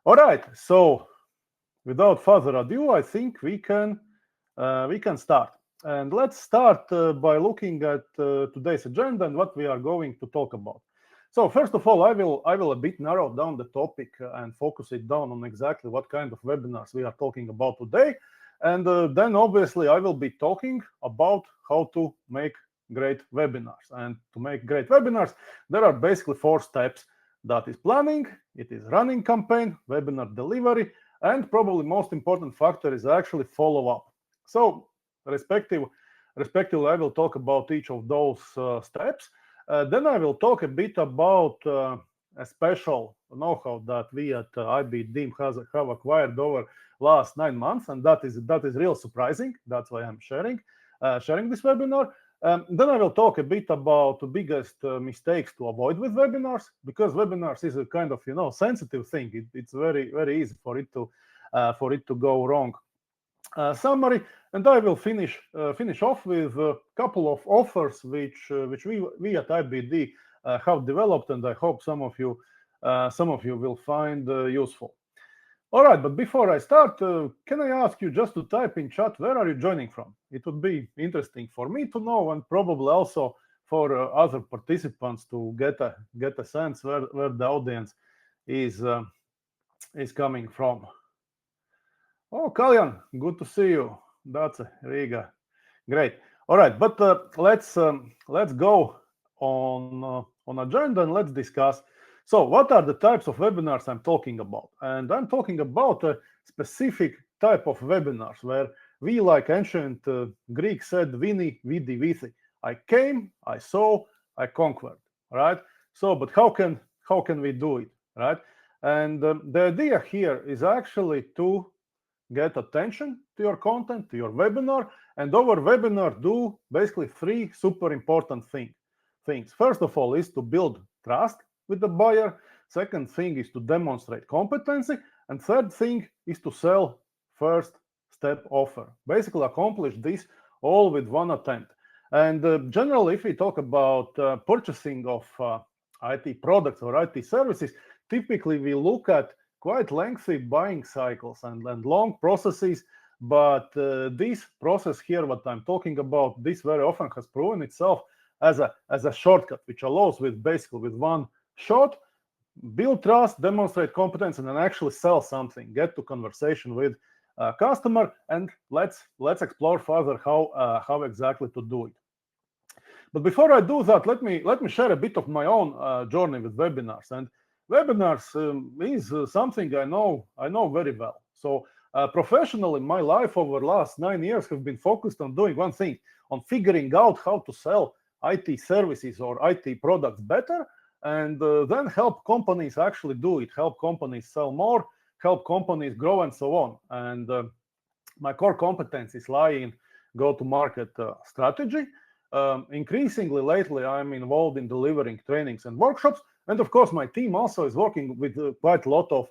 All right, so without further ado, I think we can start. And let's start by looking at today's agenda and what we are going to talk about. So first of all, I will a bit narrow down the topic and focus it down on exactly what kind of webinars we are talking about today. And then obviously I will be talking about how to make great webinars. And to make great webinars, there are basically 4 steps. That is planning, it is running campaign, webinar delivery, and probably most important factor is actually follow-up. So respectively, I will talk about each of those steps. Then I will talk a bit about a special know-how that we at IB have acquired over last 9 months, and that is real surprising. That's why I'm sharing this webinar. Then I will talk a bit about the biggest mistakes to avoid with webinars, because webinars is a kind of sensitive thing. It's very easy for it to go wrong. Summary, and I will finish off with a couple of offers which we at IBD have developed, and I hope some of you will find useful. All right, but before I start, can I ask you just to type in chat where are you joining from? It would be interesting for me to know, and probably also for other participants to get a sense where the audience is coming from. Oh, Kalyan, good to see you. That's Riga. Great. All right, but let's go on agenda and let's discuss. So what are the types of webinars I'm talking about? And I'm talking about a specific type of webinars where we, like ancient Greeks said, vini, vidi, vici. I came, I saw, I conquered, right? So, but how can we do it, right? And the idea here is actually to get attention to your content, to your webinar, and over webinar do basically 3 super important things. First of all is to build trust with the buyer. Second thing is to demonstrate competency, and third thing is to sell first step offer. Basically accomplish this all with one attempt. And generally, if we talk about purchasing of IT products or IT services, typically we look at quite lengthy buying cycles and long processes, but this process here, what I'm talking about, this very often has proven itself as a shortcut, which allows with one shot, build trust, demonstrate competence, and then actually sell something, get to conversation with a customer, and let's explore further how exactly to do it. But before I do that, let me share a bit of my own journey with webinars. And webinars is something I know very well. So professionally, my life over the last 9 years have been focused on doing one thing, on figuring out how to sell IT services or IT products better, and then help companies actually do it, help companies sell more, help companies grow, and so on. And my core competencies lie in go-to-market strategy. Increasingly lately, I'm involved in delivering trainings and workshops. And of course, my team also is working with quite a lot of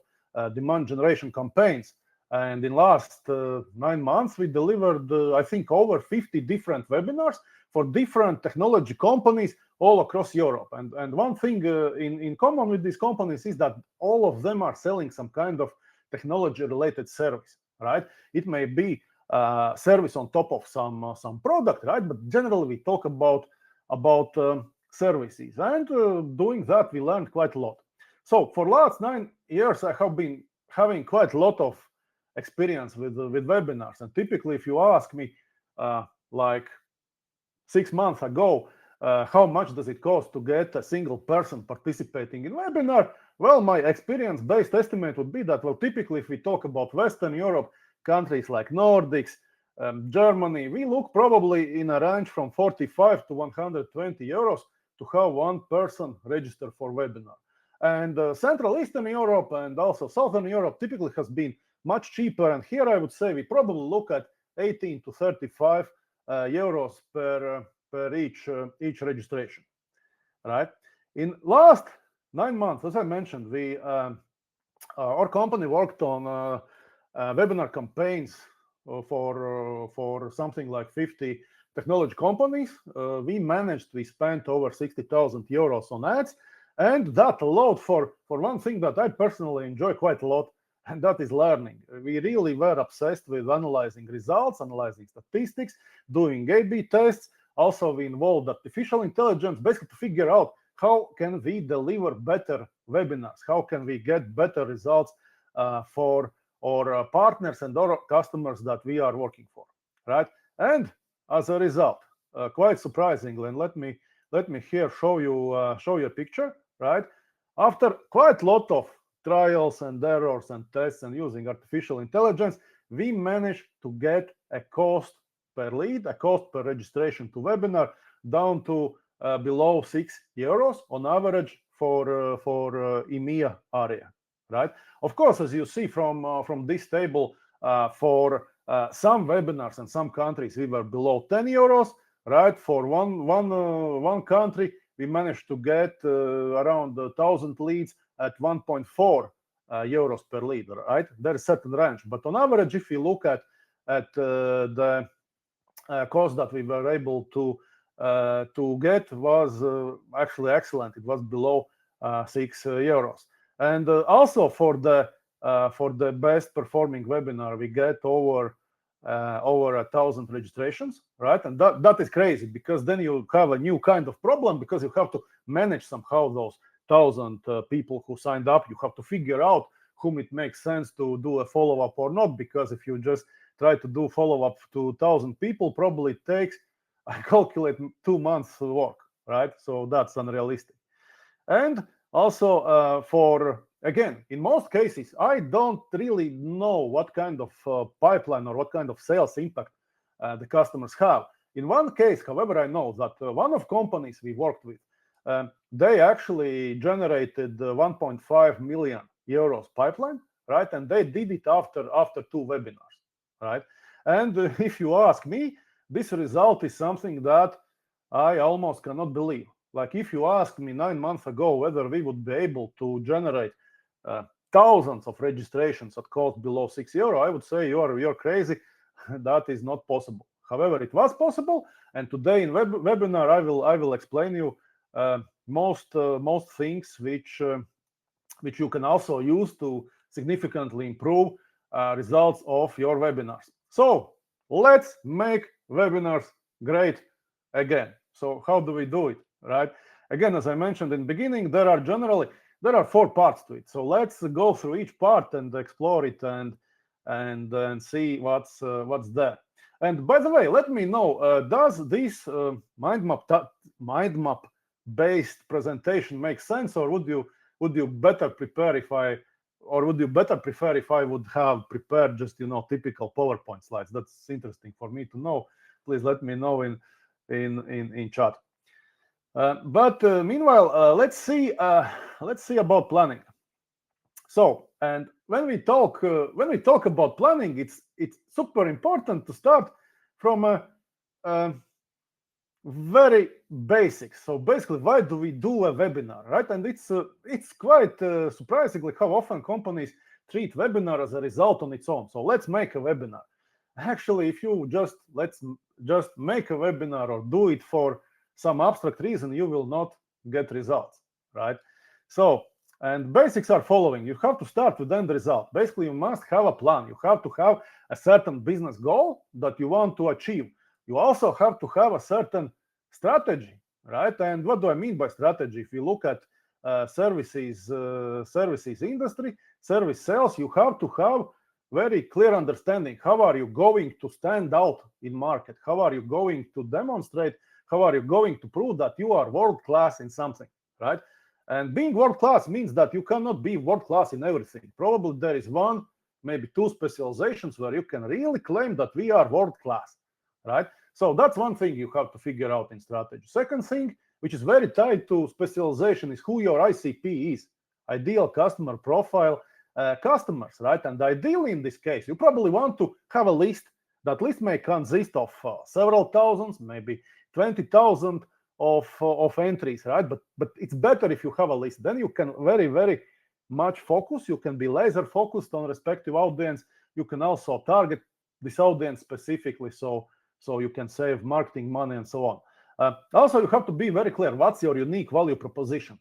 demand generation campaigns. And in last 9 months, we delivered, I think, over 50 different webinars for different technology companies all across Europe. And one thing in common with these companies is that all of them are selling some kind of technology-related service, right? It may be service on top of some product, right? But generally, we talk about services. And doing that, we learned quite a lot. So for last 9 years, I have been having quite a lot of experience with webinars. And typically, if you ask me, like 6 months ago, how much does it cost to get a single person participating in webinar? Well, my experience-based estimate would be that, well, typically, if we talk about Western Europe, countries like Nordics, Germany, we look probably in a range from 45 to 120 euros to have one person register for webinar. And Central Eastern Europe and also Southern Europe typically has been much cheaper. And here I would say we probably look at 18 to 35 euros per each registration, right? In last 9 months, as I mentioned, our company worked on webinar campaigns for something like 50 technology companies. We spent over 60,000 euros on ads, and that allowed for one thing that I personally enjoy quite a lot, and that is learning. We really were obsessed with analyzing results, analyzing statistics, doing A/B tests. Also, we involved artificial intelligence, basically to figure out how can we deliver better webinars, how can we get better results for our partners and our customers that we are working for, right? And as a result, quite surprisingly, and let me here show you a picture, right? After quite a lot of trials and errors and tests and using artificial intelligence, we managed to get a cost per lead, a cost per registration to webinar down to below €6 on average for EMEA area, right? Of course, as you see from this table, for some webinars and some countries, we were below €10, right? For one country, we managed to get around 1,000 leads at 1.4 euros per lead, right? There is a certain range, but on average, if you look at the cost that we were able to get was actually excellent. It was below €6, and also for the best performing webinar, we get over 1,000 registrations, right? And that is crazy, because then you have a new kind of problem, because you have to manage somehow those 1,000 people who signed up. You have to figure out whom it makes sense to do a follow-up or not, because if you just try to do follow-up to 1,000 people, probably it takes, I calculate, 2 months work, right? So that's unrealistic. And also again, in most cases, I don't really know what kind of pipeline or what kind of sales impact the customers have. In one case, however, I know that one of companies we worked with, they actually generated 1.5 million euros pipeline, right? And they did it after 2 webinars, right? And if you ask me, this result is something that I almost cannot believe. Like, if you asked me 9 months ago whether we would be able to generate thousands of registrations at cost below €6, I would say you're crazy. That is not possible. However, it was possible, and today in webinar I will explain you most things which you can also use to significantly improve results of your webinars. So let's make webinars great again. So how do we do it, right? Again, as I mentioned in the beginning, there are 4 parts to it. So let's go through each part and explore it and see what's there. And by the way, let me know, does this mind map based presentation make sense, or would you better prefer if I would have prepared just typical PowerPoint slides? That's interesting for me to know. Please let me know in chat. But meanwhile, let's see about planning. So, and when we talk about planning, it's super important to start from a very basic. So basically, why do we do a webinar, right? And it's quite surprisingly how often companies treat webinar as a result on its own. So let's make a webinar. Actually, if you let's just make a webinar or do it for some abstract reason, you will not get results, right? So, and basics are following. You have to start with end result. Basically, you must have a plan. You have to have a certain business goal that you want to achieve. You also have to have a certain strategy, right? And what do I mean by strategy? If you look at services industry, service sales, you have to have very clear understanding. How are you going to stand out in market? How are you going to demonstrate? How are you going to prove that you are world-class in something, right? And being world-class means that you cannot be world-class in everything. Probably there is 1, maybe 2 specializations where you can really claim that we are world-class, right? So that's one thing you have to figure out in strategy. Second thing, which is very tied to specialization, is who your ICP is, ideal customer profile customers, right? And ideally in this case, you probably want to have a list. That list may consist of several thousands, maybe 20,000 of entries, right? But it's better if you have a list. Then you can very, very much focus. You can be laser focused on respective audience. You can also target this audience specifically, so you can save marketing money and so on. Also, you have to be very clear what's your unique value proposition,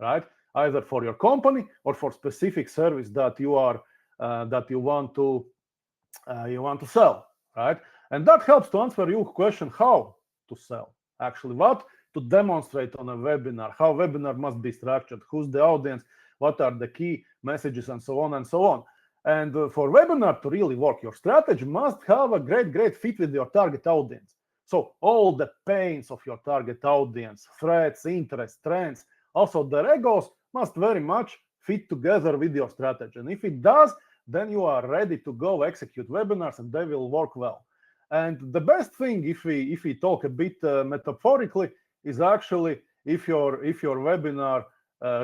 right? Either for your company or for specific service that you are that you want to sell, right? And that helps to answer your question how to sell. Actually, what to demonstrate on a webinar, how webinar must be structured, who's the audience, what are the key messages, and so on and so on. And for webinar to really work, your strategy must have a great fit with your target audience. So all the pains of your target audience, threats, interests, trends, also their egos must very much fit together with your strategy. And if it does, then you are ready to go execute webinars and they will work well. And the best thing, if we talk a bit metaphorically, is actually if your webinar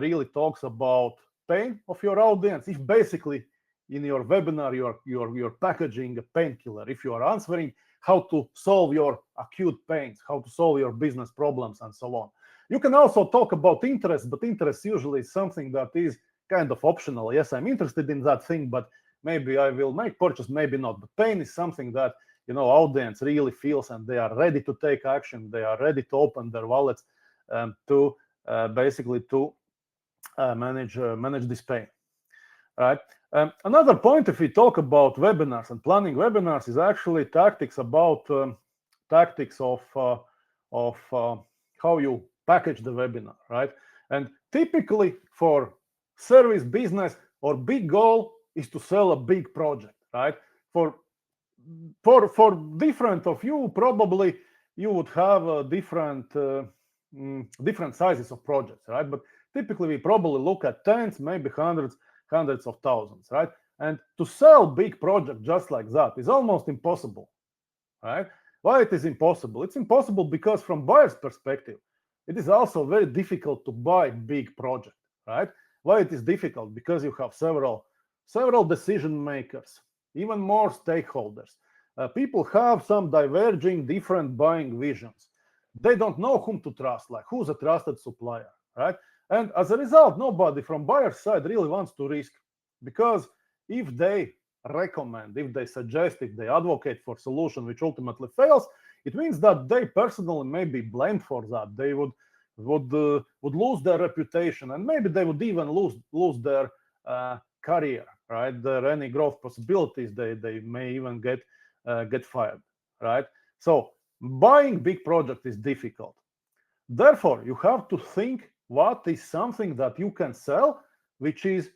really talks about pain of your audience. If basically in your webinar you're packaging a painkiller, if you are answering how to solve your acute pains, how to solve your business problems, and so on. You can also talk about interest, but interest usually is something that is kind of optional. Yes, I'm interested in that thing, but maybe I will make purchase, maybe not. But pain is something that audience really feels, and they are ready to take action. They are ready to open their wallets to basically to manage this pain. Right. Another point, if we talk about webinars and planning webinars, is actually tactics about tactics of how you package the webinar, right? And typically for service business, our big goal is to sell a big project, right? For different of you, probably you would have different sizes of projects, right? But typically we probably look at tens, maybe hundreds of thousands, right? And to sell big project just like that is almost impossible, right? Why it is impossible? It's impossible because from buyer's perspective, it is also very difficult to buy big project, right? Why it is difficult? Because you have several decision makers, even more stakeholders. People have some diverging different buying visions. They don't know whom to trust, like who's a trusted supplier, right? And as a result, nobody from buyer's side really wants to risk, because if they recommend, if they suggest, if they advocate for solution which ultimately fails, it means that they personally may be blamed for that. They would lose their reputation, and maybe they would even lose their career, right? Their any growth possibilities. They may even get fired, right? So buying big project is difficult. Therefore, you have to think what is something that you can sell, which is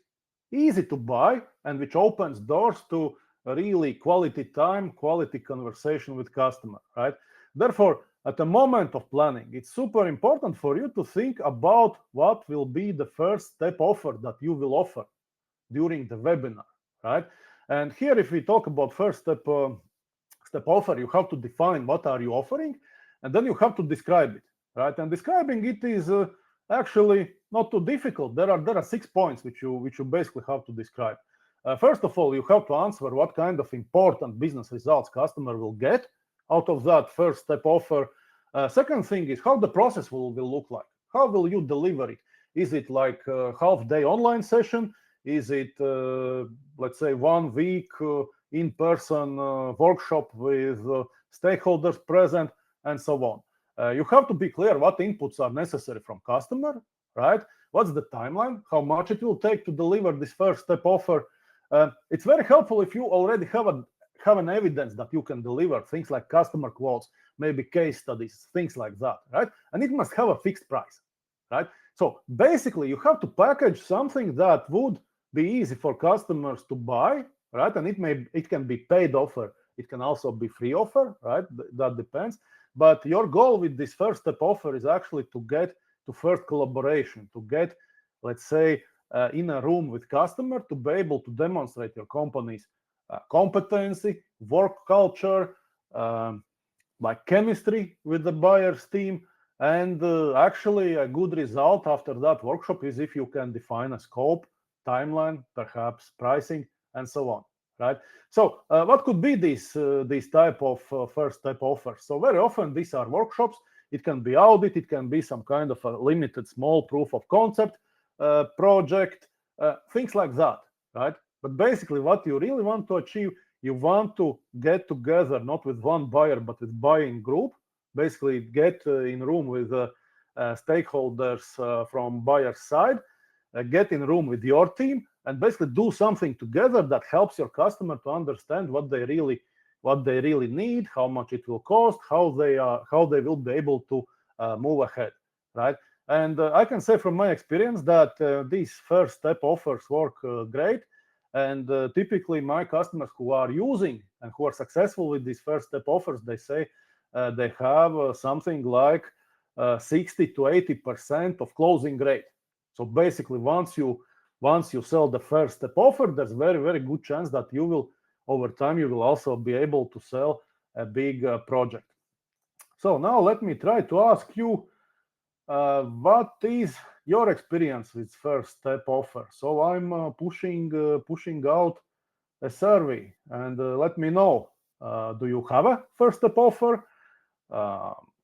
easy to buy, and which opens doors to really quality time, quality conversation with customer, right? Therefore, at the moment of planning, it's super important for you to think about what will be the first step offer that you will offer during the webinar, right? And here, if we talk about first step offer, you have to define what are you offering, and then you have to describe it, right? And describing it is actually not too difficult. There are 6 points which you basically have to describe. First of all, you have to answer what kind of important business results customer will get out of that first step offer. Second thing is how the process will look like. How will you deliver it? Is it like a half-day online session? Is it, let's say, 1 week in-person workshop with stakeholders present, and so on? You have to be clear what inputs are necessary from customer, right? What's the timeline? How much it will take to deliver this first step offer? It's very helpful if you already have an evidence that you can deliver, things like customer quotes, maybe case studies, things like that, right? And it must have a fixed price, right? So basically, you have to package something that would be easy for customers to buy, right? And it can be paid offer. It can also be free offer, right? That depends. But your goal with this first step offer is actually to get to first collaboration, to get, let's say, in a room with customer, to be able to demonstrate your company's competency, work culture, like chemistry with the buyer's team. And actually a good result after that workshop is if you can define a scope, timeline, perhaps pricing, and so on, right? So what could be these type of first step offers? So very often these are workshops. It can be audit, it can be some kind of a limited small proof of concept project, things like that, right? But basically what you really want to achieve, you want to get together not with one buyer but with buying group, basically get in room with stakeholders from buyer side, get in room with your team, and basically do something together that helps your customer to understand what they really need, how much it will cost, how they will be able to move ahead, right? And I can say from my experience that these first step offers work great. And typically my customers who are using and who are successful with these first step offers, they say they have something like 60 to 80% of closing rate. So basically, once you sell the first step offer, there's very good chance that you will, over time, you will also be able to sell a big project. So now let me try to ask you, what is your experience with first step offer? So I'm pushing out a survey, and let me know, do you have a first step offer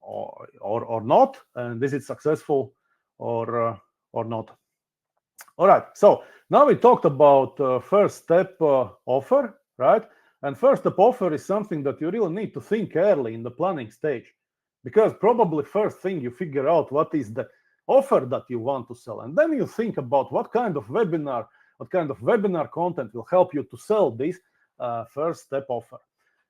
or not, and is it successful or not? All right, so now we talked about first step offer, right? And first step offer is something that you really need to think early in the planning stage, because probably first thing you figure out what is the offer that you want to sell, and then you think about what kind of webinar content will help you to sell this first step offer.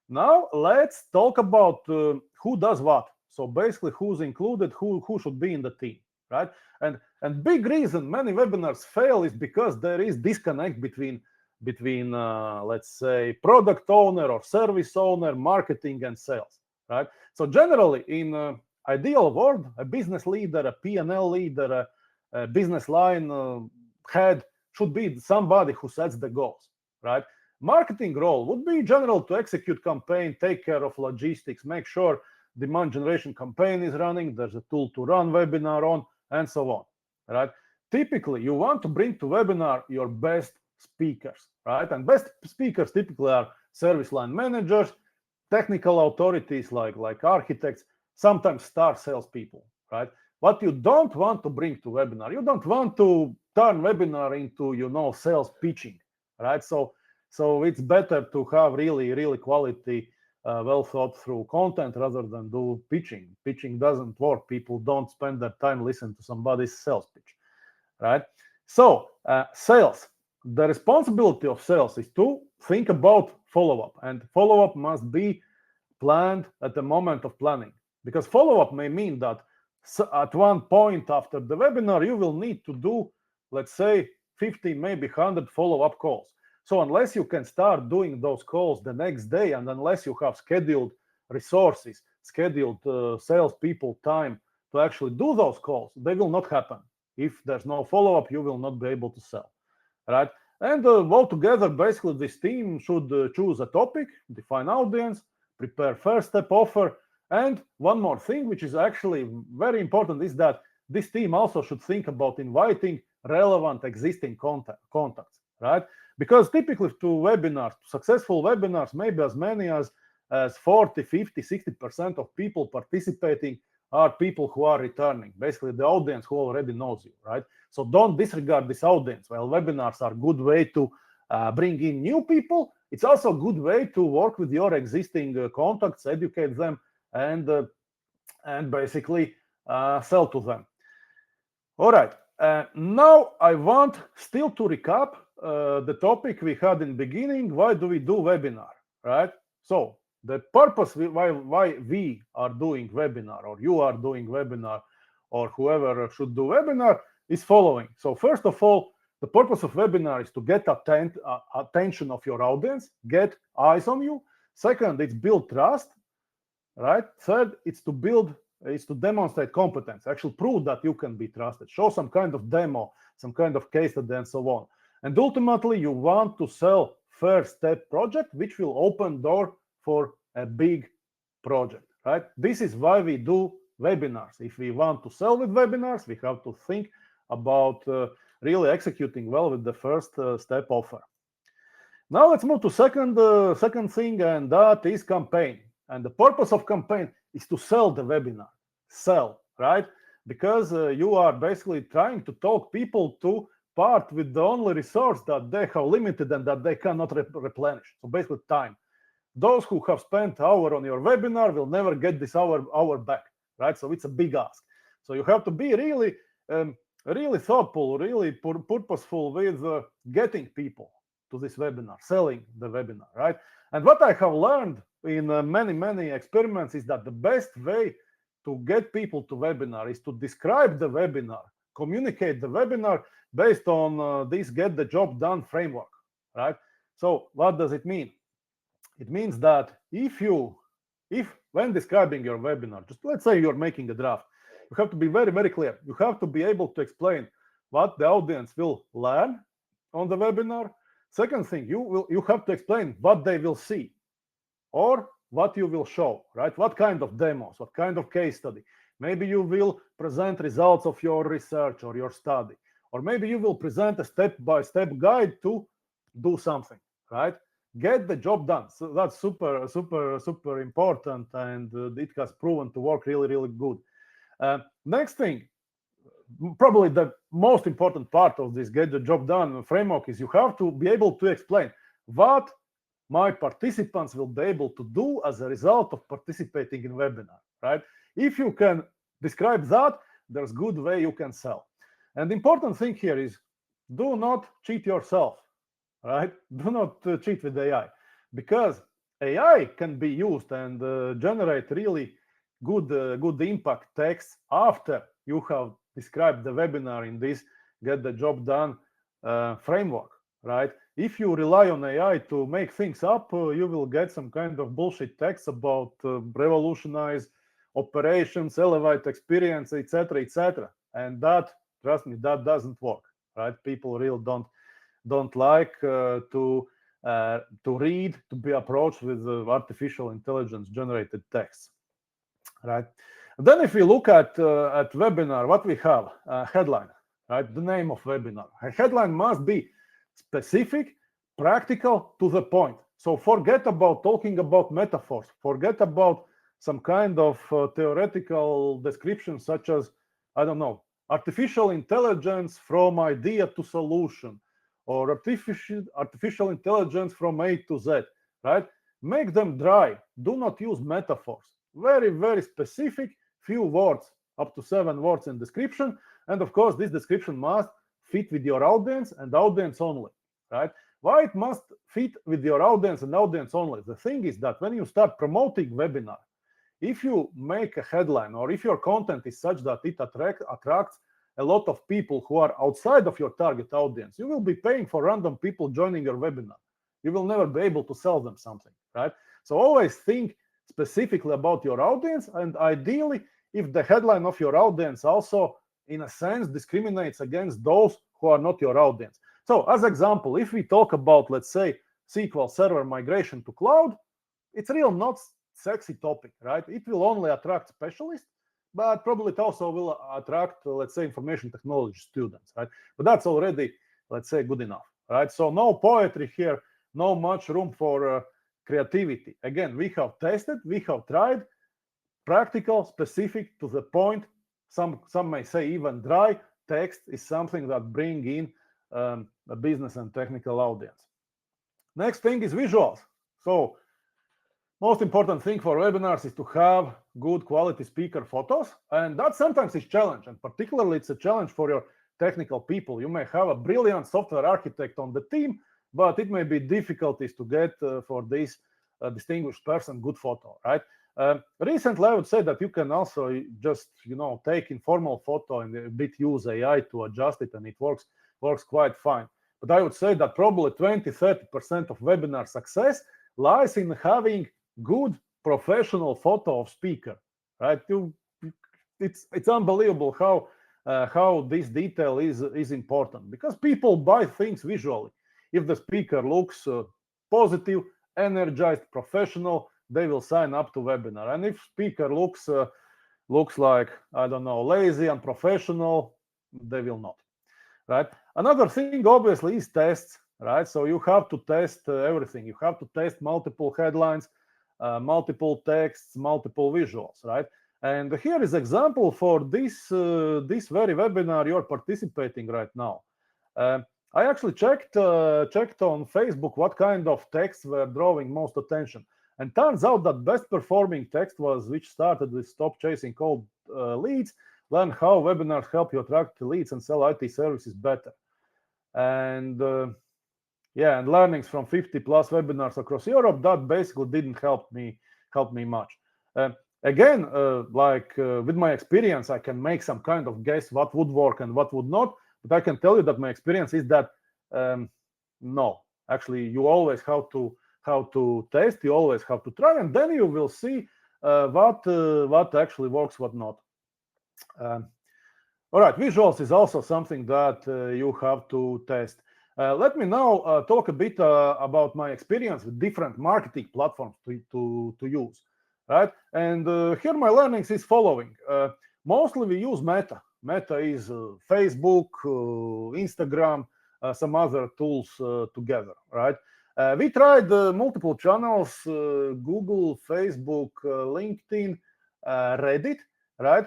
Now let's talk about who does what. So basically, who's included, who should be in the team, right? And big reason many webinars fail is because there is disconnect between let's say product owner or service owner, marketing and sales, right? So generally, in ideal world, a business leader, a P&L leader, a business line head should be somebody who sets the goals, right? Marketing role would be general to execute campaign, take care of logistics, make sure demand generation campaign is running, there's a tool to run webinar on, and so on, right? Typically, you want to bring to webinar your best speakers, right? And best speakers typically are service line managers, technical authorities like architects, sometimes star salespeople, right? What you don't want to bring to webinar, you don't want to turn webinar into, sales pitching, right? So it's better to have really quality, well thought through content rather than do pitching. Pitching doesn't work. People don't spend their time listening to somebody's sales pitch, right? So sales, the responsibility of sales is to think about follow-up, and follow-up must be planned at the moment of planning, because follow-up may mean that at one point after the webinar, you will need to do, let's say, 50, maybe 100 follow-up calls. So unless you can start doing those calls the next day, and unless you have scheduled resources, scheduled salespeople time to actually do those calls, they will not happen. If there's no follow-up, you will not be able to sell, right? And altogether, basically, this team should choose a topic, define audience, prepare first step offer, and one more thing, which is actually very important, is that this team also should think about inviting relevant existing contacts, right? Because typically to webinars, successful webinars, maybe as many as 40, 50, 60% of people participating are people who are returning, basically the audience who already knows you, right? So don't disregard this audience. While webinars are a good way to bring in new people, it's also a good way to work with your existing contacts, educate them, and basically sell to them. All right, now I want still to recap the topic we had in the beginning. Why do we do webinar, right? So the purpose why we are doing webinar, or you are doing webinar, or whoever should do webinar is following. So first of all, the purpose of webinar is to get attention of your audience, get eyes on you. Second, it's build trust, right? Third, it's to demonstrate competence, actually prove that you can be trusted, show some kind of demo, some kind of case study, and so on. And ultimately, you want to sell first step project, which will open door for a big project, right? This is why we do webinars. If we want to sell with webinars, we have to think about really executing well with the first step offer. Now let's move to second thing, and that is campaign. And the purpose of campaign is to sell the webinar, right? Because you are basically trying to talk people to part with the only resource that they have limited and that they cannot replenish. So basically time. Those who have spent hour on your webinar will never get this hour back, right? So it's a big ask. So you have to be really really thoughtful, really purposeful with getting people to this webinar, selling the webinar, right? And what I have learned in many experiments is that the best way to get people to webinar is to describe the webinar, communicate the webinar based on this get the job done framework, right? So what does it mean? It means that if when describing your webinar, just let's say you're making a draft, you have to be very clear. You have to be able to explain what the audience will learn on the webinar. Second thing, you have to explain what they will see or what you will show, right? What kind of demos, what kind of case study. Maybe you will present results of your research or your study, or maybe you will present a step-by-step guide to do something, right? Get the job done. So that's super important, and it has proven to work really good. Next thing, probably the most important part of this get the job done framework is you have to be able to explain what my participants will be able to do as a result of participating in webinar, right? If you can describe that, there's good way you can sell. And the important thing here is do not cheat yourself, right? Do not cheat with AI, because AI can be used and generate really good impact text after you have described the webinar in this get the job done framework, right? If you rely on AI to make things up, you will get some kind of bullshit text about revolutionize operations, elevate experience, etc. And that, trust me, that doesn't work, right? People really don't like to read, to be approached with artificial intelligence generated texts, right? Then if we look at webinar, what we have, headline, right? The name of webinar. A headline must be specific, practical, to the point. So forget about talking about metaphors, forget about some kind of theoretical description such as, I don't know, artificial intelligence from idea to solution, or artificial intelligence from A to Z, right? Make them dry. Do not use metaphors. Very specific, few words, up to 7 words in description. And of course, this description must fit with your audience and audience only, right? Why it must fit with your audience and audience only? The thing is that when you start promoting webinar, if you make a headline or if your content is such that it attracts a lot of people who are outside of your target audience, you will be paying for random people joining your webinar. You will never be able to sell them something, right? So always think specifically about your audience, and ideally, if the headline of your audience also, in a sense, discriminates against those who are not your audience. So as example, if we talk about, let's say, SQL Server migration to cloud, it's real not sexy topic, right? It will only attract specialists, but probably it also will attract, let's say, information technology students, right? But that's already, let's say, good enough, right? So no poetry here, no much room for creativity. Again, we have tested, we have tried, practical, specific, to the point. Some may say even dry text is something that bring in a business and technical audience. Next thing is visuals. So most important thing for webinars is to have good quality speaker photos, and that sometimes is challenge, and particularly it's a challenge for your technical people. You may have a brilliant software architect on the team, but it may be difficulties to get for this distinguished person good photo, right? Recently, I would say that you can also just take informal photo and a bit use AI to adjust it, and it works quite fine. But I would say that probably 20-30% of webinar success lies in having good professional photo of speaker, right? It's unbelievable how this detail is important, because people buy things visually. If the speaker looks positive, energized, professional, they will sign up to webinar. And if speaker looks like, I don't know, lazy and professional, they will not, right? Another thing obviously is tests, right? So you have to test everything. You have to test multiple headlines, multiple texts, multiple visuals, right? And here is example for this very webinar you're participating right now. I actually checked on Facebook what kind of texts were drawing most attention, and turns out that best performing text which started with stop chasing cold leads learn how webinars help you attract leads and sell IT services better. And yeah, and learnings from 50 plus webinars across Europe, that basically didn't help me much. Again, with my experience, I can make some kind of guess what would work and what would not. But I can tell you that my experience is that no, actually, you always have to test. You always have to try, and then you will see what actually works, what not. All right, visuals is also something that you have to test. Let me now talk a bit about my experience with different marketing platforms to use. Right, and here my learnings is following. Mostly we use Meta. Meta is Facebook, Instagram, some other tools together. Right, we tried multiple channels: Google, Facebook, LinkedIn, Reddit. Right,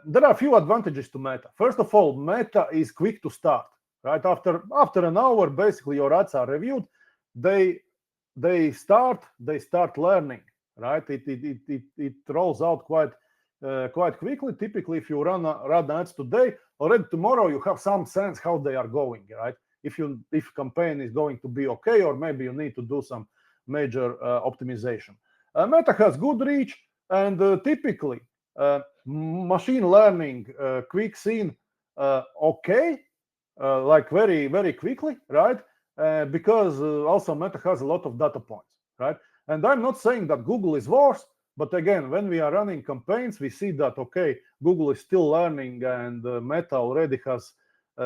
there are a few advantages to Meta. First of all, Meta is quick to start. Right, after an hour, basically your ads are reviewed. They start learning. Right, it rolls out quite quickly. Typically, if you run ads today, already tomorrow you have some sense how they are going. Right, if campaign is going to be okay, or maybe you need to do some major optimization. Meta has good reach, and typically machine learning quick seen okay, like very very quickly. Right, because also Meta has a lot of data points. Right. And I'm not saying that Google is worse, but again, when we are running campaigns, we see that, okay, Google is still learning, and Meta already has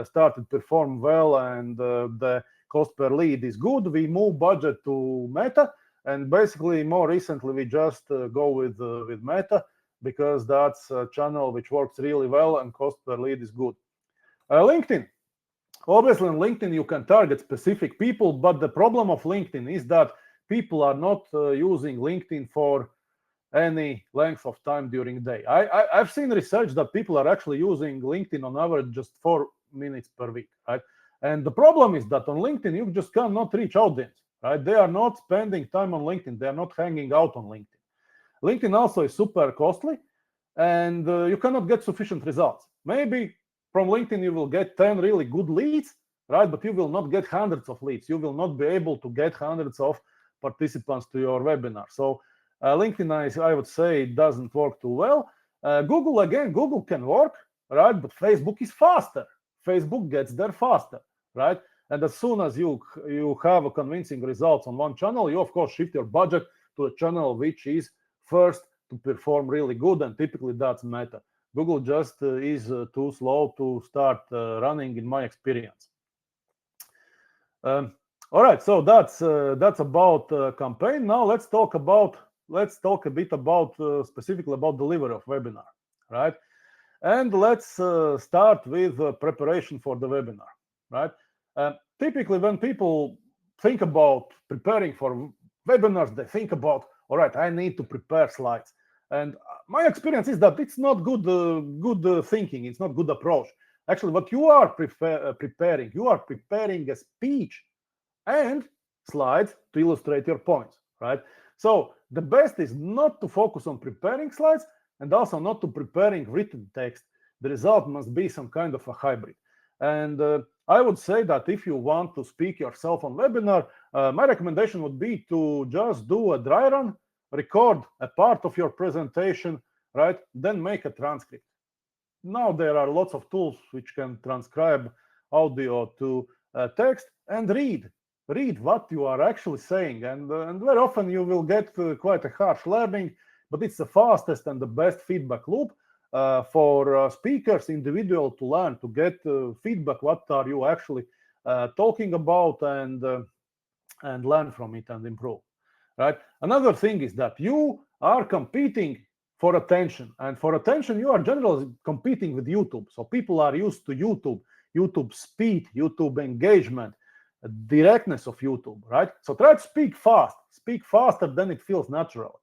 started to perform well, and the cost per lead is good. We move budget to Meta, and basically more recently we just go with Meta, because that's a channel which works really well and cost per lead is good. LinkedIn. Obviously, on LinkedIn, you can target specific people, but the problem of LinkedIn is that people are not using LinkedIn for any length of time during the day. I've seen research that people are actually using LinkedIn on average just 4 minutes per week, right? And the problem is that on LinkedIn, you just cannot reach audience, right? They are not spending time on LinkedIn. They are not hanging out on LinkedIn. LinkedIn also is super costly, and you cannot get sufficient results. Maybe from LinkedIn, you will get 10 really good leads, right? But you will not get hundreds of leads. You will not be able to get hundreds of participants to your webinar. So LinkedIn, I would say, doesn't work too well. Google can work, right? But Facebook is faster. Facebook gets there faster, right? And as soon as you have a convincing results on one channel, you of course shift your budget to a channel which is first to perform really good, and typically that's Meta. Google just is too slow to start running, in my experience. All right, so that's about campaign. Now let's talk a bit about specifically about delivery of webinar, right? And let's start with preparation for the webinar, right? Typically, when people think about preparing for webinars, they think about, all right, I need to prepare slides. And my experience is that it's not good thinking. It's not good approach. Actually, what you are preparing, you are preparing a speech and slides to illustrate your points, right? So the best is not to focus on preparing slides and also not to preparing written text. The result must be some kind of a hybrid. And I would say that if you want to speak yourself on webinar, my recommendation would be to just do a dry run, record a part of your presentation, right? Then make a transcript. Now there are lots of tools which can transcribe audio to text and read what you are actually saying. And very often you will get quite a harsh learning, but it's the fastest and the best feedback loop for speakers, individual, to learn, to get feedback. What are you actually talking about, and learn from it and improve, right? Another thing is that you are competing for attention, and for attention you are generally competing with YouTube. So people are used to YouTube speed, YouTube engagement, directness of YouTube, right? So try to speak faster than it feels natural.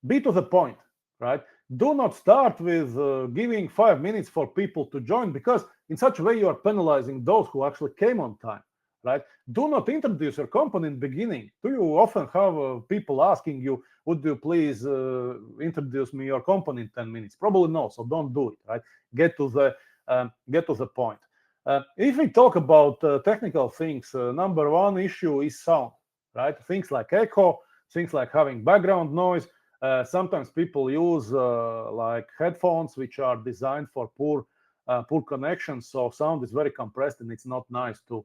Be to the point, right? Do not start with giving 5 minutes for people to join, because in such a way you are penalizing those who actually came on time, right? Do not introduce your company in the beginning. Do you often have people asking you, would you please introduce me your company in 10 minutes? Probably no, so don't do it, right? Get to the point. If we talk about technical things, number one issue is sound, right? Things like echo, things like having background noise. Sometimes people use like headphones, which are designed for poor connection, so sound is very compressed and it's not nice to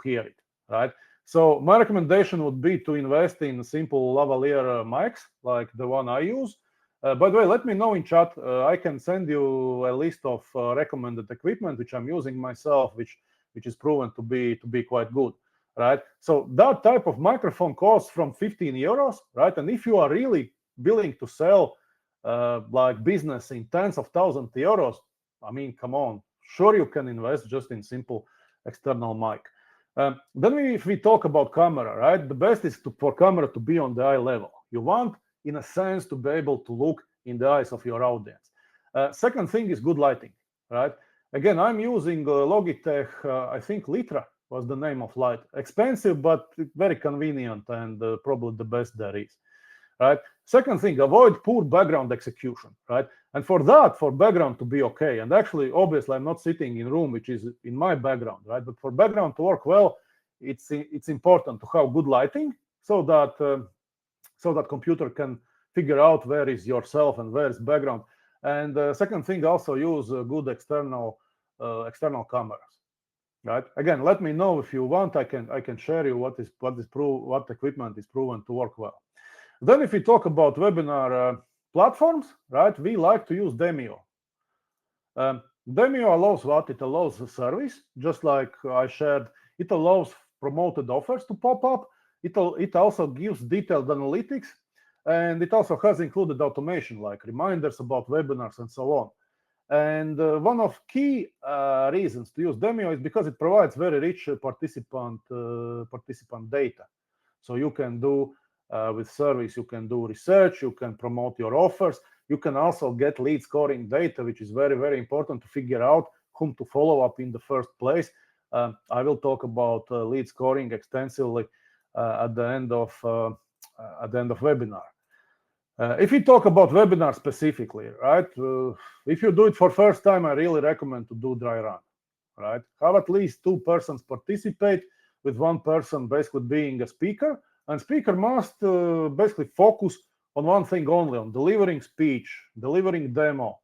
hear it, right? So my recommendation would be to invest in simple lavalier mics like the one I use. By the way, let me know in chat. I can send you a list of recommended equipment which I'm using myself, which is proven to be quite good, right? So that type of microphone costs from 15 euros, right? And if you are really willing to sell like business in tens of thousands of euros, I mean, come on, sure you can invest just in simple external mic. Then if we talk about camera, right? The best is for camera to be on the eye level. You want, in a sense, to be able to look in the eyes of your audience. Second thing is good lighting, right? Again, I'm using Logitech, I think Litra was the name of light. Expensive, but very convenient and probably the best there is, right? Second thing, avoid poor background execution, right? And for background to be okay, and actually, obviously, I'm not sitting in a room which is in my background, right? But for background to work well, it's important to have good lighting so that computer can figure out where is yourself and where is background. And second thing, also use good external cameras, right? Again, let me know if you want. I can share you what equipment is proven to work well. Then if we talk about webinar platforms, right, we like to use Demio. Demio allows what? It allows a service, just like I shared. It allows promoted offers to pop up. It also gives detailed analytics, and it also has included automation, like reminders about webinars and so on. And one of key reasons to use Demio is because it provides very rich participant data. So you can do with service, you can do research, you can promote your offers. You can also get lead scoring data, which is very, very important to figure out whom to follow up in the first place. I will talk about lead scoring extensively at the end of webinar. If we talk about webinar specifically, right? If you do it for first time, I really recommend to do dry run, right? Have at least 2 persons participate, with 1 person basically being a speaker, and speaker must basically focus on one thing only, on delivering speech, delivering demo,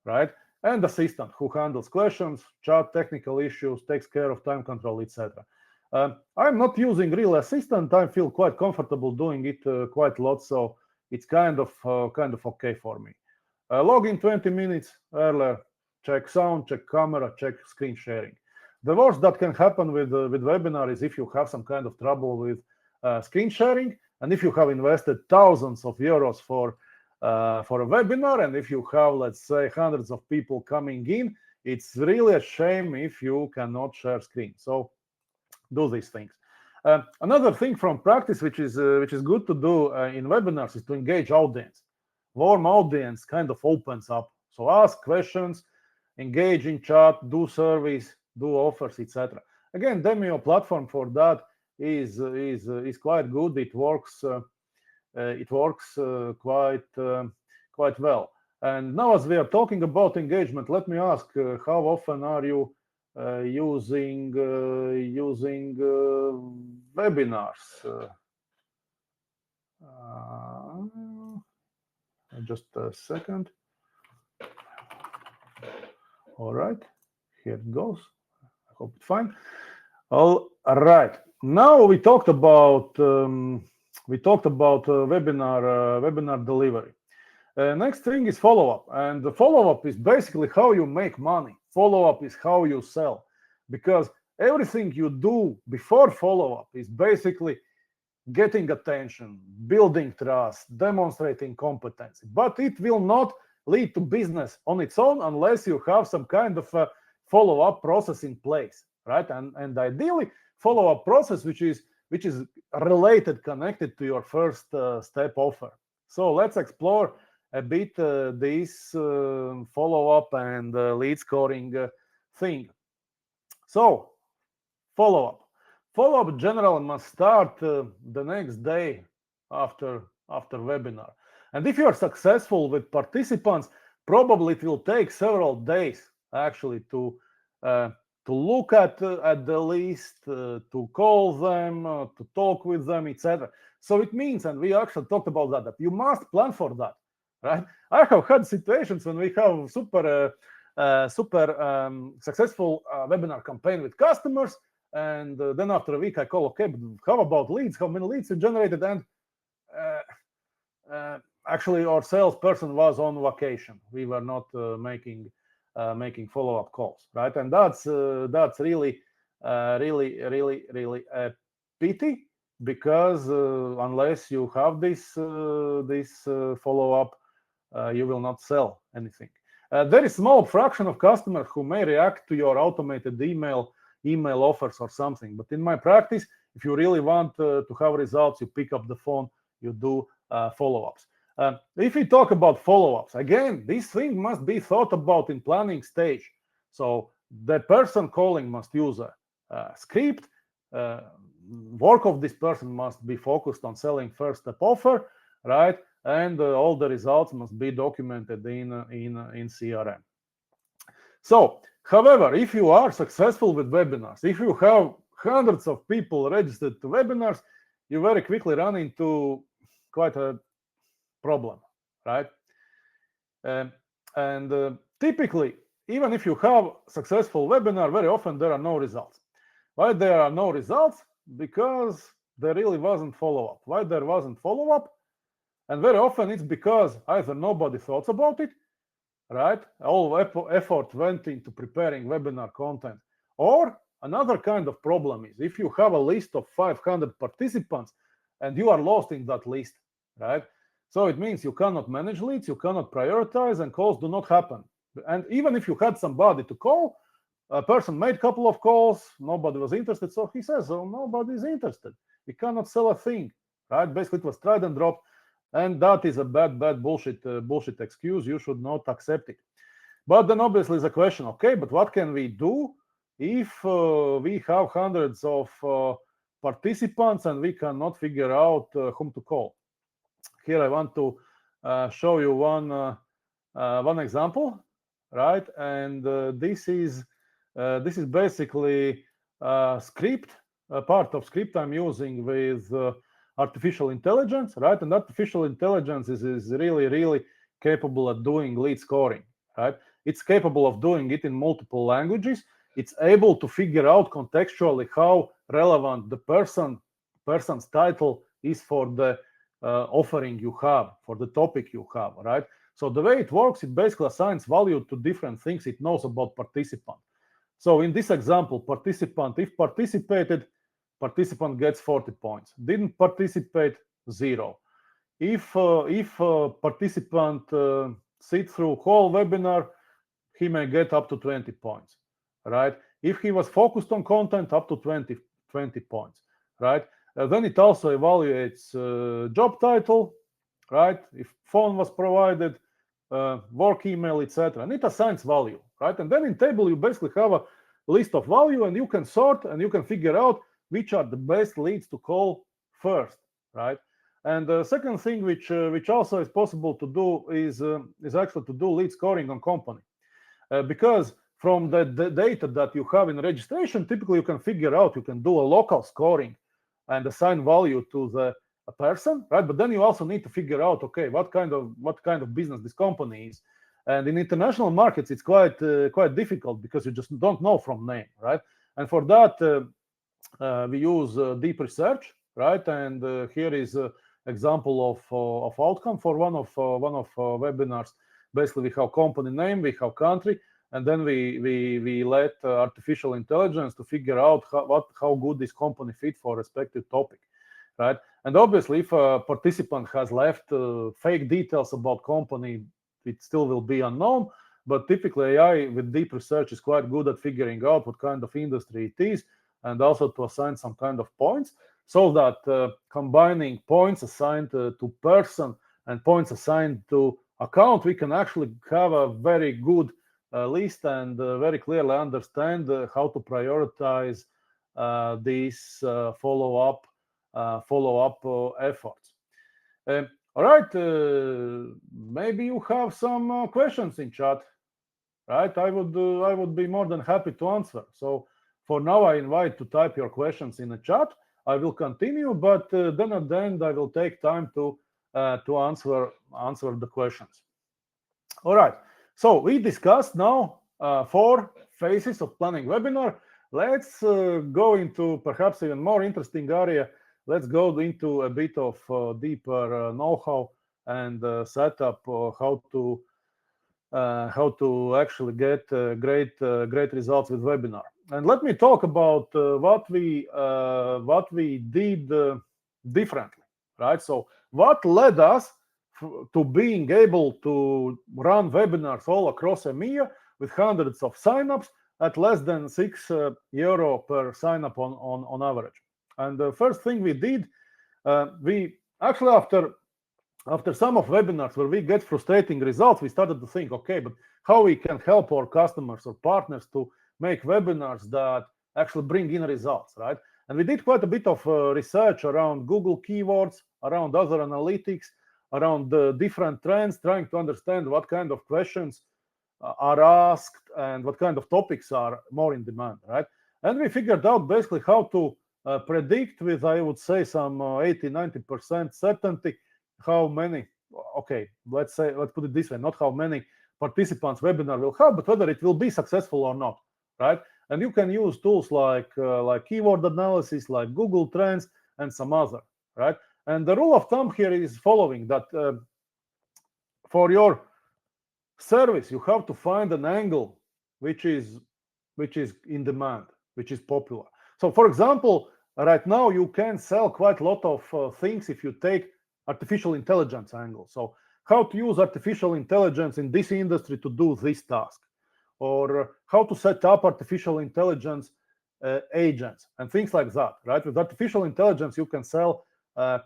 right? And assistant who handles questions, chat, technical issues, takes care of time control, etc. I'm not using real assistant. I feel quite comfortable doing it quite a lot, so it's kind of okay for me. Log in 20 minutes earlier, check sound, check camera, check screen sharing. The worst that can happen with webinar is if you have some kind of trouble with screen sharing, and if you have invested thousands of euros for a webinar, and if you have, let's say, hundreds of people coming in, it's really a shame if you cannot share screen. So do these things. Another thing from practice, which is good to do in webinars, is to engage audience. Warm audience kind of opens up. So ask questions, engage in chat, do surveys, do offers, etc. Again, Demio platform for that is quite good. It works quite well. And now, as we are talking about engagement, let me ask: how often are you using webinars? Just a second. All right, here it goes. I hope it's fine. All right. Now we talked about webinar delivery. Next thing is follow-up, and the follow-up is basically how you make money. Follow-up is how you sell, because everything you do before follow-up is basically getting attention, building trust, demonstrating competency, but it will not lead to business on its own unless you have some kind of a follow-up process in place, right? And ideally, follow-up process which is related, connected to your first step offer. So let's explore a bit this follow-up and lead scoring thing. So follow-up. Follow-up generally must start the next day after webinar. And if you are successful with participants, probably it will take several days actually to look at the list, to call them, to talk with them, etc. So it means, and we actually talked about that you must plan for that, right? I have had situations when we have super successful webinar campaign with customers, and then after a week I call, okay, but how about leads? How many leads you generated? And actually our salesperson was on vacation. We were not making follow-up calls, right? And that's really a pity, because unless you have this follow-up, you will not sell anything. There is a small fraction of customers who may react to your automated email offers or something. But in my practice, if you really want to have results, you pick up the phone, you do follow-ups. If we talk about follow-ups, again, this thing must be thought about in planning stage. So the person calling must use a script. Work of this person must be focused on selling first step offer, right? And all the results must be documented in CRM. So, however, if you are successful with webinars, if you have hundreds of people registered to webinars, you very quickly run into quite a problem, right? And typically, even if you have successful webinar, very often there are no results. Why there are no results? Because there really wasn't follow-up. Why there wasn't follow-up? And very often it's because either nobody thought about it, right? All effort went into preparing webinar content. Or another kind of problem is if you have a list of 500 participants and you are lost in that list, right? So it means you cannot manage leads, you cannot prioritize, and calls do not happen. And even if you had somebody to call, a person made a couple of calls, nobody was interested, so he says, oh, nobody is interested. We cannot sell a thing, right? Basically, it was tried and dropped. And that is a bad bullshit excuse. You should not accept it. But then obviously is a question, okay, but what can we do if we have hundreds of participants and we cannot figure out whom to call? Here I want to show you one example, right? And this is basically a script, a part of script I'm using with artificial intelligence, right? And artificial intelligence is really capable of doing lead scoring, right? It's capable of doing it in multiple languages. It's able to figure out contextually how relevant the person's title is for the offering you have, for the topic you have, right? So the way it works, it basically assigns value to different things it knows about participant. So in this example, participant, if participated, participant gets 40 points. Didn't participate, 0. If participant sit through whole webinar, he may get up to 20 points, right? If he was focused on content, up to 20 points, right? Then it also evaluates job title, right? If phone was provided, work email, etc. And it assigns value, right? And then in table, you basically have a list of value, and you can sort and you can figure out which are the best leads to call first, right? And the second thing which also is possible to do is actually to do lead scoring on company, because from the data that you have in registration, typically you can figure out, you can do a local scoring and assign value to the person, right? But then you also need to figure out, okay, what kind of business this company is. And in international markets, it's quite difficult because you just don't know from name, right? And for that, we use deep research, right? And here is an example of outcome for one of webinars. Basically, we have company name, we have country, and then we let artificial intelligence to figure out how good this company fit for respective topic, right? And obviously, if a participant has left fake details about company, it still will be unknown. But typically, AI with deep research is quite good at figuring out what kind of industry it is, and also to assign some kind of points, so that combining points assigned to person and points assigned to account, we can actually have a very good list and very clearly understand how to prioritize these follow-up efforts. All right, maybe you have some questions in chat, right? I would be more than happy to answer. So for now, I invite to type your questions in the chat. I will continue, but then at the end, I will take time to answer the questions. All right. So we discussed now 4 phases of planning webinar. Let's go into perhaps even more interesting area. Let's go into a bit of deeper know-how and setup how to actually get great results with webinar. And let me talk about what we did differently, right? So what led us to being able to run webinars all across EMEA with hundreds of signups at less than €6 per signup on average. And the first thing we did, we actually after some of webinars where we get frustrating results, we started to think, okay, but how we can help our customers or partners to make webinars that actually bring in results, right? And we did quite a bit of research around Google keywords, around other analytics, around the different trends, trying to understand what kind of questions are asked and what kind of topics are more in demand, right? And we figured out basically how to predict with, I would say, some 80-90% certainty how many, okay, let's put it this way, not how many participants webinar will have, but whether it will be successful or not, right? And you can use tools like keyword analysis, like Google Trends, and some other, right? And the rule of thumb here is following, that for your service, you have to find an angle which is in demand, which is popular. So, for example, right now you can sell quite a lot of things if you take artificial intelligence angle. So how to use artificial intelligence in this industry to do this task, or how to set up artificial intelligence agents and things like that, right? With artificial intelligence, you can sell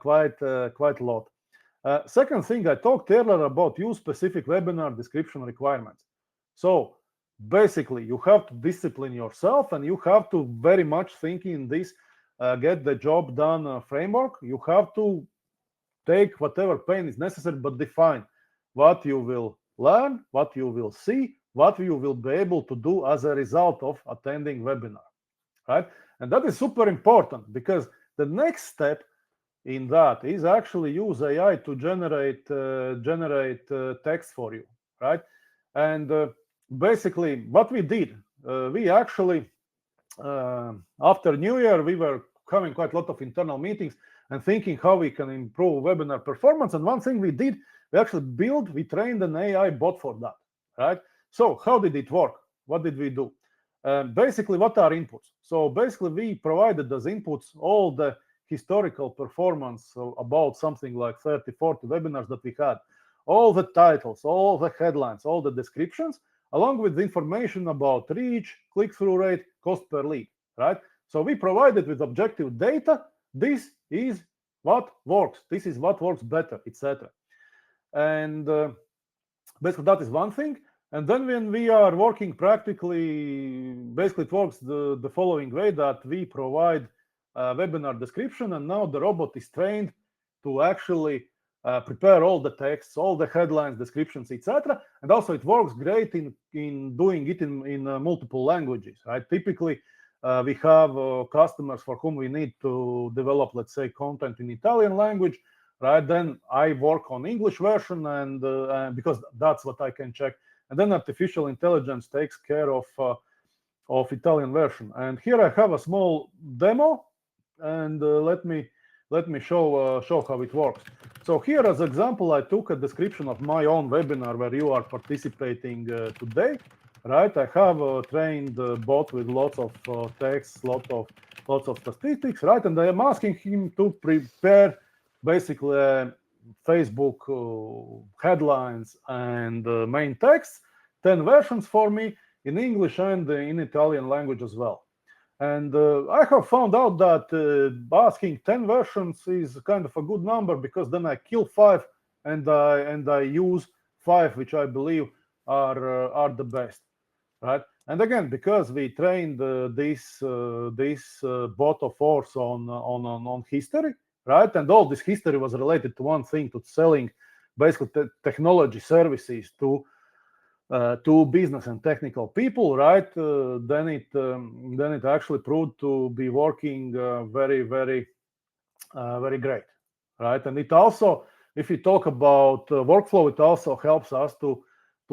quite a lot. Second thing, I talked earlier about use specific webinar description requirements. So basically, you have to discipline yourself, and you have to very much think in this get the job done framework. You have to take whatever pain is necessary, but define what you will learn, what you will see, what you will be able to do as a result of attending webinar, right? And that is super important, because the next step in that is actually use AI to generate text for you, right? And basically what we did, we actually after New Year, we were having quite a lot of internal meetings and thinking how we can improve webinar performance. And one thing we did, we trained an AI bot for that, right? So how did it work? What did we do? Basically, what are inputs? So basically, we provided as inputs all the historical performance about something like 30, 40 webinars that we had, all the titles, all the headlines, all the descriptions, along with the information about reach, click-through rate, cost per lead, right? So we provided with objective data, this is what works, this is what works better, etc. And basically that is one thing. And then when we are working practically, basically it works the following way, that we provide a webinar description, and now the robot is trained to actually prepare all the texts, all the headlines, descriptions, etc. And also it works great in doing it in multiple languages, right? Typically, we have customers for whom we need to develop, let's say, content in Italian language, right? Then I work on English version, and because that's what I can check. And then artificial intelligence takes care of Italian version. And here I have a small demo, and let me show how it works. So here, as example, I took a description of my own webinar where you are participating today, right? I have a trained bot with lots of text, lots of statistics, right? And I am asking him to prepare basically Facebook headlines and main text, 10 versions for me in English and in Italian language as well. And I have found out that asking 10 versions is kind of a good number, because then I kill 5 and I use 5 which I believe are the best, right? And again, because we trained this bot of ours on history, right? And all this history was related to one thing, to selling basically technology services to business and technical people, right? Then it actually proved to be working very great, right? And it also, if we talk about workflow, it also helps us to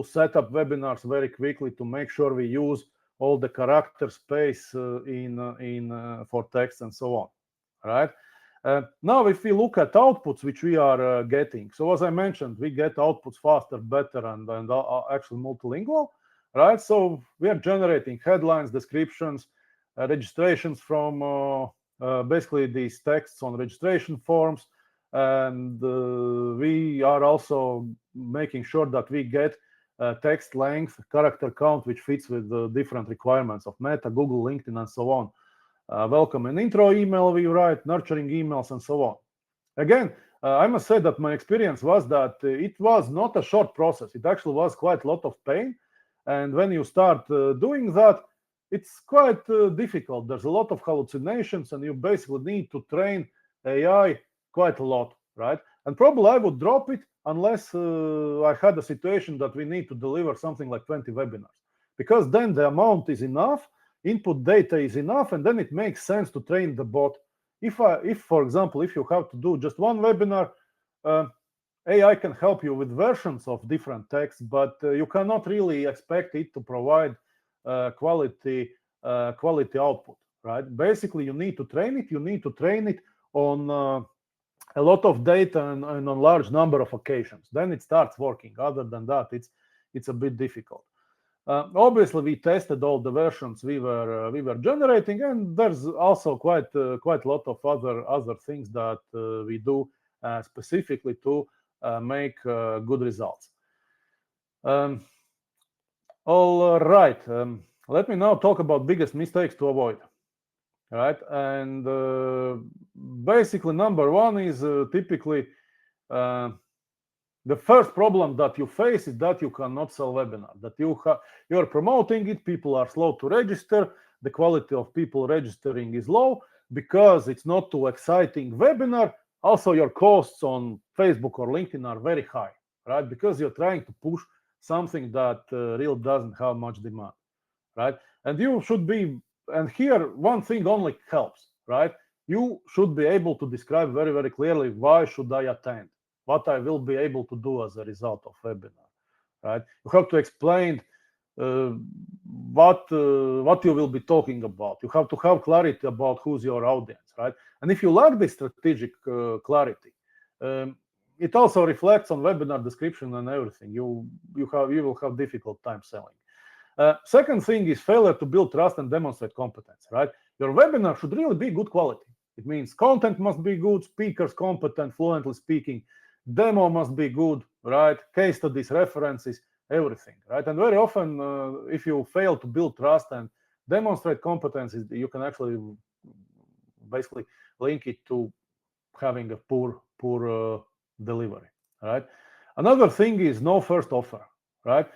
set up webinars very quickly, to make sure we use all the character space for text and so on, right? Now, if we look at outputs which we are getting, so as I mentioned, we get outputs faster, better, and actually multilingual, right? So we are generating headlines, descriptions, registrations from basically these texts on registration forms, and we are also making sure that we get text length, character count, which fits with the different requirements of Meta, Google, LinkedIn, and so on. Welcome and intro email we write, nurturing emails, and so on. Again, I must say that my experience was that it was not a short process. It actually was quite a lot of pain. And when you start doing that, it's quite difficult. There's a lot of hallucinations, and you basically need to train AI quite a lot, right? And probably I would drop it unless I had a situation that we need to deliver something like 20 webinars, because then the amount is enough, input data is enough, and then it makes sense to train the bot. If for example, if you have to do just one webinar, AI can help you with versions of different texts, but you cannot really expect it to provide quality output, right? Basically, you need to train it. You need to train it on a lot of data and on a large number of occasions. Then it starts working. Other than that, it's a bit difficult. Obviously, we tested all the versions we were generating, and there's also quite a lot of other things that we do specifically to make good results. All right, let me now talk about biggest mistakes to avoid. Right, and basically number one is typically the first problem that you face is that you cannot sell webinar, that you're promoting it, people are slow to register, the quality of people registering is low because it's not too exciting webinar. Also, your costs on Facebook or LinkedIn are very high, right? Because you're trying to push something that really doesn't have much demand, right? And you should be, and here one thing only helps, right? You should be able to describe very clearly, why should I attend? What I will be able to do as a result of webinar, right? You have to explain what you will be talking about. You have to have clarity about who's your audience, right? And if you lack this strategic clarity, it also reflects on webinar description and everything. You will have difficult time selling. Second thing is failure to build trust and demonstrate competence, right? Your webinar should really be good quality. It means content must be good, speakers competent, fluently speaking, demo must be good, right? Case studies, references, everything, right? And very often, if you fail to build trust and demonstrate competencies, you can actually basically link it to having a poor delivery, right? Another thing is no first offer, right?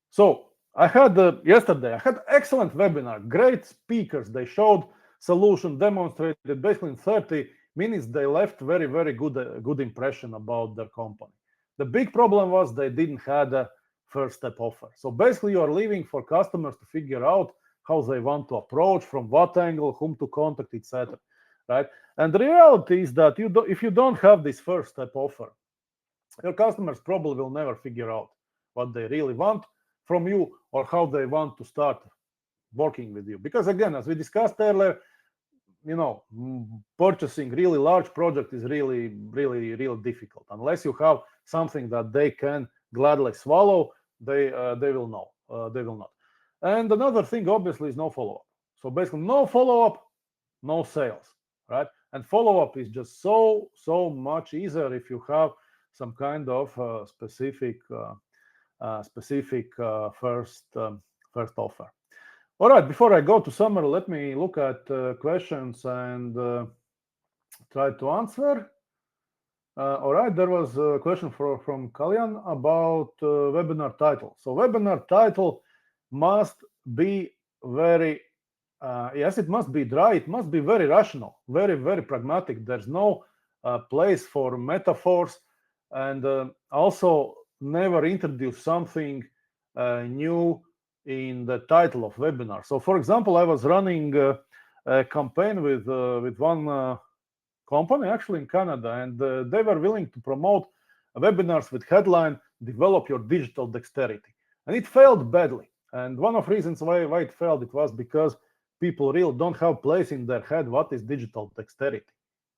So I had yesterday, I had excellent webinar, great speakers. They showed solution, demonstrated. Basically in 30 minutes, they left very good impression about their company. The big problem was they didn't have a first step offer. So basically you're leaving for customers to figure out how they want to approach, from what angle, whom to contact, etc. Right? And the reality is that if you don't have this first step offer, your customers probably will never figure out what they really want from you or how they want to start working with you. Because again, as we discussed earlier, purchasing really large project is really difficult. Unless you have something that they can gladly swallow, they will not. And another thing, obviously, is no follow-up. So basically, no follow-up, no sales, right? And follow-up is just so much easier if you have some kind of specific first offer. All right, before I go to summary, let me look at questions and try to answer. All right, there was a question from Challange about webinar title. So webinar title must be very, yes, it must be dry. It must be very rational, very, very pragmatic. There's no place for metaphors, and also never introduce something new in the title of webinar. So, for example, I was running a campaign with one company actually in Canada, and they were willing to promote webinars with headline "Develop Your Digital Dexterity," and it failed badly. And one of the reasons why it failed, it was because people really don't have place in their head what is digital dexterity.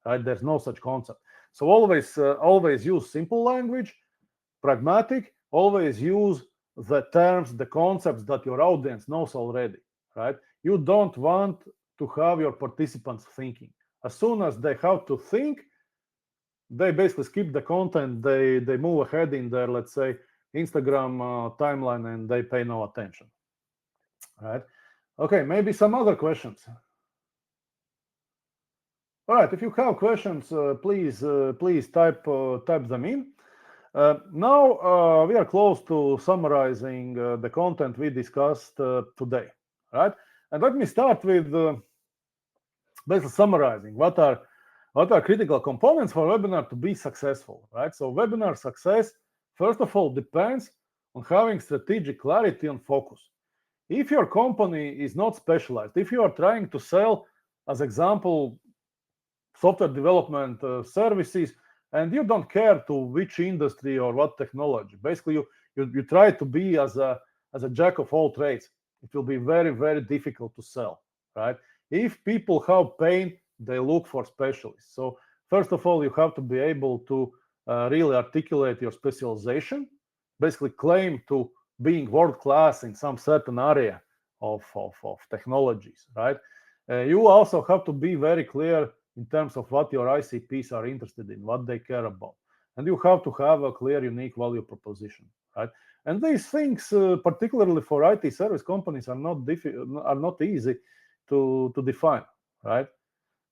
Right? There's no such concept. So always use simple language, pragmatic. Always use the terms, the concepts that your audience knows already. Right? You don't want to have your participants thinking. As soon as they have to think, they basically skip the content. They move ahead in their, let's say, Instagram timeline, and they pay no attention. Right? Okay, maybe some other questions. All right, if you have questions, please type them in. Now we are close to summarizing the content we discussed today. Right? And let me start with basically summarizing what are critical components for a webinar to be successful. Right? So webinar success, first of all, depends on having strategic clarity and focus. If your company is not specialized, if you are trying to sell, as example, software development services, and you don't care to which industry or what technology, basically you try to be as a jack of all trades, it will be very, very difficult to sell. Right? If people have pain, they look for specialists. So first of all, you have to be able to really articulate your specialization, basically claim to being world class in some certain area of technologies. Right? You also have to be very clear in terms of what your ICPs are interested in, what they care about, and you have to have a clear, unique value proposition. Right? And these things, particularly for IT service companies, are not easy to define. Right?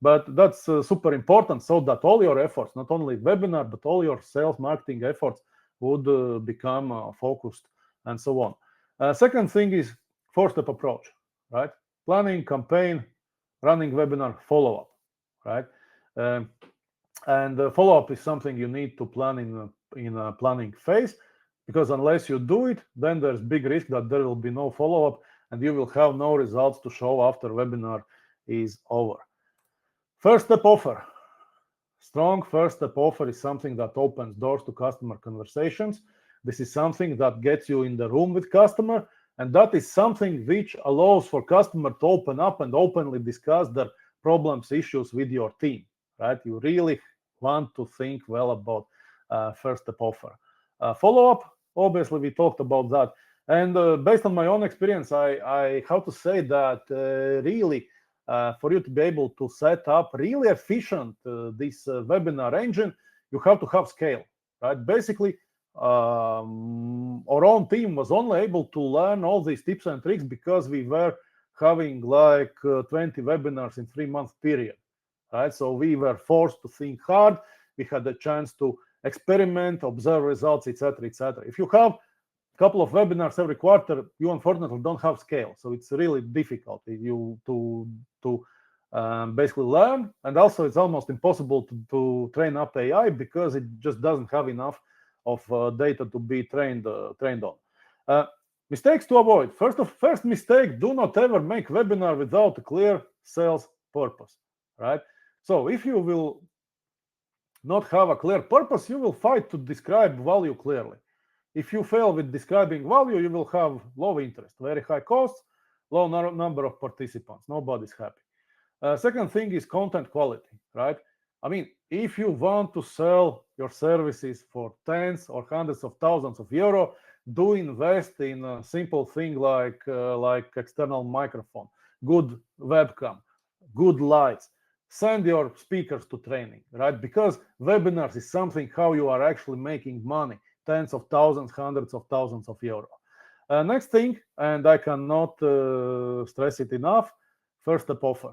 But that's super important, so that all your efforts, not only webinar, but all your sales marketing efforts would become focused, and so on. Second thing is four-step approach. Right? Planning, campaign, running webinar, follow-up. Right? And follow-up is something you need to plan in a planning phase, because unless you do it, then there's big risk that there will be no follow-up and you will have no results to show after webinar is over. First step offer. Strong first step offer is something that opens doors to customer conversations. This is something that gets you in the room with customer, and that is something which allows for customer to open up and openly discuss their problems, issues with your team. Right? You really want to think well about first step offer. Follow-up, obviously we talked about that, and based on my own experience, I have to say that really for you to be able to set up really efficient this webinar engine, you have to have scale. Right? Basically, our own team was only able to learn all these tips and tricks because we were having like 20 webinars in 3-month period. Right? So we were forced to think hard. We had the chance to experiment, observe results, etc., etc. If you have a couple of webinars every quarter, you unfortunately don't have scale. So it's really difficult to basically learn, and also it's almost impossible to train up AI because it just doesn't have enough of data to be trained on. Mistakes to avoid. First mistake: do not ever make webinar without a clear sales purpose. Right? So if you will not have a clear purpose, you will fight to describe value clearly. If you fail with describing value, you will have low interest, very high costs, low number of participants. Nobody's happy. Second thing is content quality. Right? I mean, if you want to sell your services for tens or hundreds of thousands of euro, do invest in a simple thing like external microphone, good webcam, good lights. Send your speakers to training, right? Because webinars is something how you are actually making money, tens of thousands, hundreds of thousands of euro. Next thing, and I cannot stress it enough, first step offer.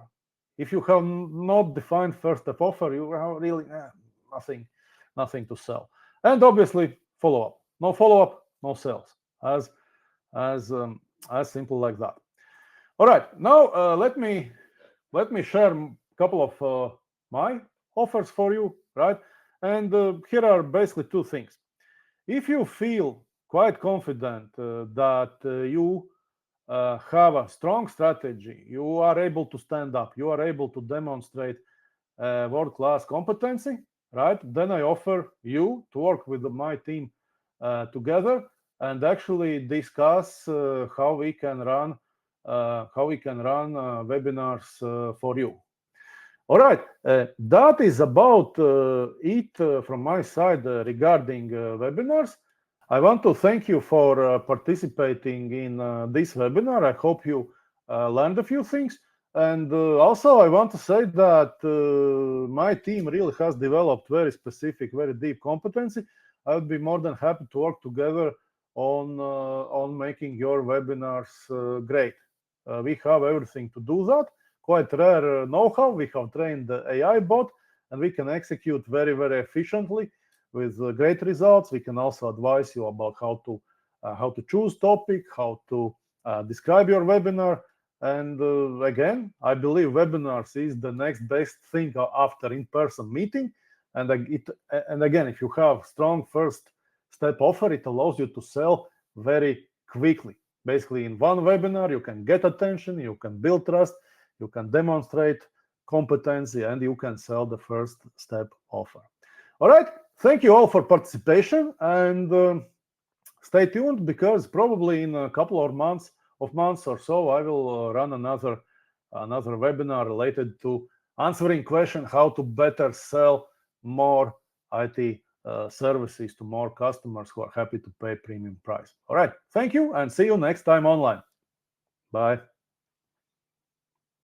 If you have not defined first step offer, you have really nothing to sell. And obviously follow-up. No follow-up, no sales. As simple like that. All right, now let me share a couple of my offers for you, right? And here are basically two things. If you feel quite confident that you have a strong strategy, you are able to stand up, you are able to demonstrate world-class competency, right? Then I offer you to work with my team together and actually discuss how we can run webinars for you. All right, that is about it from my side regarding webinars. I want to thank you for participating in this webinar. I hope you learned a few things. And also, I want to say that my team really has developed very specific, very deep competency. I would be more than happy to work together on making your webinars great. We have everything to do that. Quite rare know-how. We have trained the AI bot, and we can execute very, very efficiently with great results. We can also advise you about how to choose topic, how to describe your webinar. And again, I believe webinars is the next best thing after in-person meeting. And again, if you have strong first step offer, it allows you to sell very quickly. Basically, in one webinar, you can get attention, you can build trust, you can demonstrate competency, and you can sell the first step offer. All right, thank you all for participation, and stay tuned because probably in a couple of months or so, I will run another webinar related to answering question how to better sell more IT services to more customers who are happy to pay premium price. All right, thank you, and see you next time online. Bye.